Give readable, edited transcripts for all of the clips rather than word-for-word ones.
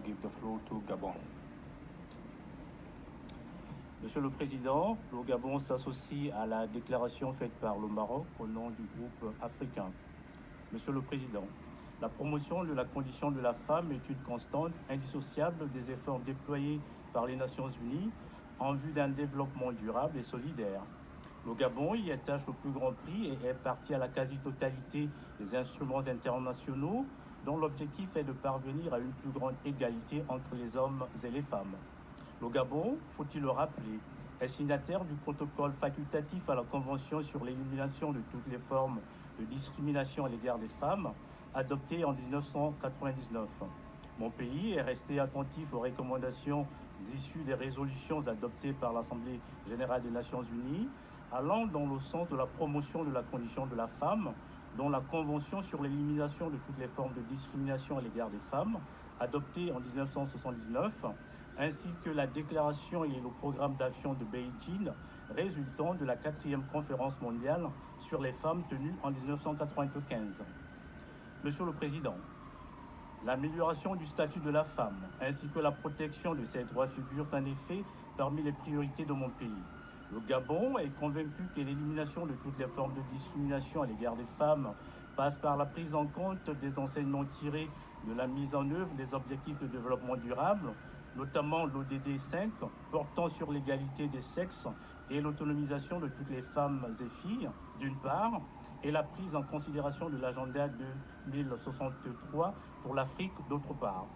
now give the floor to Gabon. Monsieur le Président, le Gabon s'associe à la déclaration faite par le Maroc au nom du groupe africain. Monsieur le Président, la promotion de la condition de la femme est une constante indissociable des efforts déployés par les Nations Unies en vue d'un développement durable et solidaire. Le Gabon y attache le plus grand prix et est partie à la quasi-totalité des instruments internationaux dont l'objectif est de parvenir à une plus grande égalité entre les hommes et les femmes. Le Gabon, faut-il le rappeler, est signataire du protocole facultatif à la Convention sur l'élimination de toutes les formes de discrimination à l'égard des femmes, adopté en 1999. Mon pays est resté attentif aux recommandations issues des résolutions adoptées par l'Assemblée générale des Nations unies, allant dans le sens de la promotion de la condition de la femme, dont la Convention sur l'élimination de toutes les formes de discrimination à l'égard des femmes, adoptée en 1979, ainsi que la déclaration et le programme d'action de Beijing résultant de la 4e conférence mondiale sur les femmes tenue en 1995. Monsieur le Président, l'amélioration du statut de la femme ainsi que la protection de ses droits figurent en effet parmi les priorités de mon pays. Le Gabon est convaincu que l'élimination de toutes les formes de discrimination à l'égard des femmes passe par la prise en compte des enseignements tirés de la mise en œuvre des objectifs de développement durable, notamment l'ODD 5 portant sur l'égalité des sexes et l'autonomisation de toutes les femmes et filles, d'une part, et la prise en considération de l'agenda 2063 pour l'Afrique, d'autre part.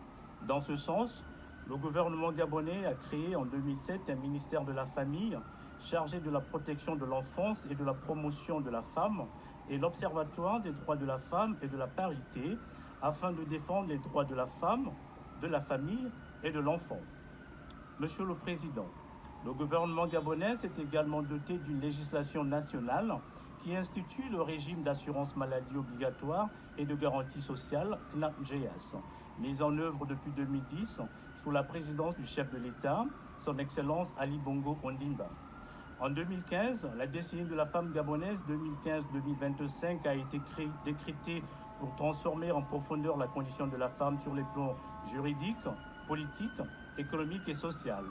Dans ce sens, le gouvernement gabonais a créé en 2007 un ministère de la Famille chargé de la protection de l'enfance et de la promotion de la femme et l'Observatoire des droits de la femme et de la parité afin de défendre les droits de la femme, de la famille et de l'enfant. Monsieur le Président, le gouvernement gabonais s'est également doté d'une législation nationale qui institue le régime d'assurance maladie obligatoire et de garantie sociale CNAP-GS, mise en œuvre depuis 2010 sous la présidence du chef de l'État, son Excellence Ali Bongo Ondimba. En 2015, la décennie de la femme gabonaise 2015-2025 a été décrétée pour transformer en profondeur la condition de la femme sur les plans juridiques, politiques, économiques et social.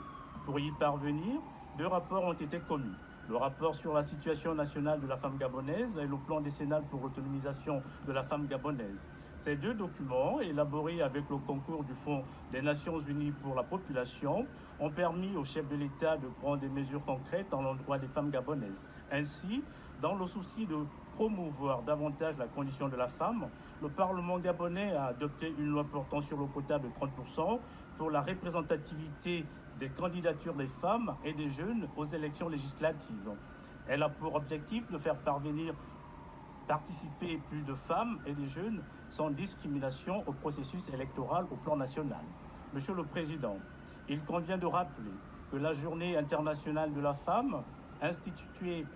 Pour y parvenir, 2 rapports ont été commis. Le rapport sur la situation nationale de la femme gabonaise et le plan décennal pour l'autonomisation de la femme gabonaise. Ces 2 documents, élaborés avec le concours du Fonds des Nations Unies pour la population, ont permis au chef de l'État de prendre des mesures concrètes à l'endroit des femmes gabonaises. Ainsi, dans le souci de promouvoir davantage la condition de la femme, le Parlement gabonais a adopté une loi portant sur le quota de 30% pour la représentativité des candidatures des femmes et des jeunes aux élections législatives. Elle a pour objectif de faire participer plus de femmes et de jeunes sans discrimination au processus électoral au plan national. Monsieur le Président, il convient de rappeler que la Journée internationale de la femme, instituée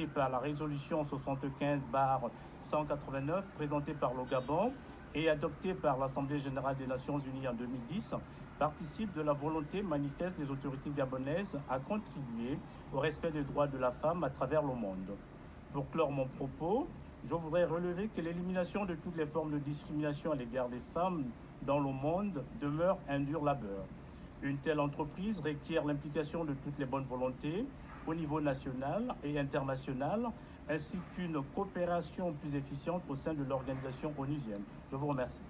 par la résolution 75/189 présentée par le Gabon et adoptée par l'Assemblée générale des Nations unies en 2010, participe de la volonté manifeste des autorités gabonaises à contribuer au respect des droits de la femme à travers le monde. Pour clore mon propos, je voudrais relever que l'élimination de toutes les formes de discrimination à l'égard des femmes dans le monde demeure un dur labeur. Une telle entreprise requiert l'implication de toutes les bonnes volontés au niveau national et international, ainsi qu'une coopération plus efficiente au sein de l'organisation onusienne. Je vous remercie.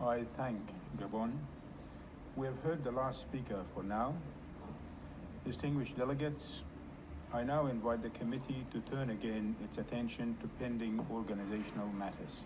I thank Gabon. We have heard the last speaker for now. Distinguished delegates, I now invite the committee to turn again its attention to pending organizational matters.